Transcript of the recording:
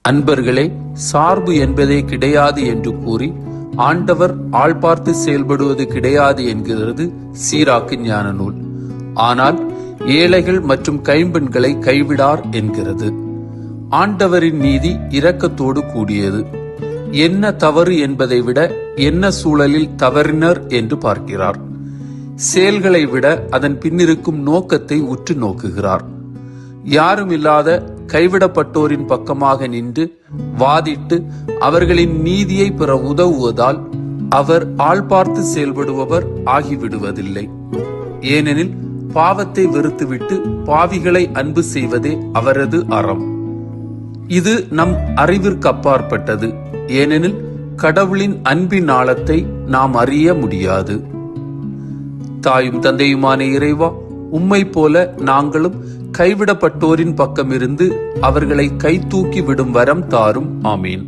அன்பர்களே, சார்பு என்பதே கிடையாது என்று கூறி ஆண்டவர் ஆள் பார்த்து செயல்படுவது கிடையாது என்கிறது சீராக்கு ஞான நூல். ஆனால் ஏழைகள் மற்றும் கைம்பெண்களை கைவிடார் என்கிறது. ஆண்டவரின் நீதி இரக்கத்தோடு கூடியது. என்ன தவறு என்பதை விட என்ன சூழலில் தவறினர் என்று பார்க்கிறார். செயல்களை விட அதன் பின்னிருக்கும் நோக்கத்தை உற்று நோக்குகிறார். யாரும் இல்லாத கைவிடப்பட்டோரின் பக்கமாக நின்று வாதிட்டு அவர்களின் நீதியை பெற உதவுவதால் அவர் ஆள் பார்த்து செயல்படுபவர் ஆகிவிடுவதில்லை. ஏனெனில் பாவத்தை வெறுத்துவிட்டு பாவிகளை அன்பு செய்வதே அவரது அறம். இது நம் அறிவிற்கு அப்பாற்பட்டது. ஏனெனில் கடவுளின் அன்பின் ஆழத்தை நாம் அறிய முடியாது. தாயும் தந்தையுமான இறைவா, உம்மை போல நாங்களும் கைவிடப்பட்டோரின் பக்கமிருந்து அவர்களை கை தூக்கி விடும் வரம் தாரும். ஆமீன்.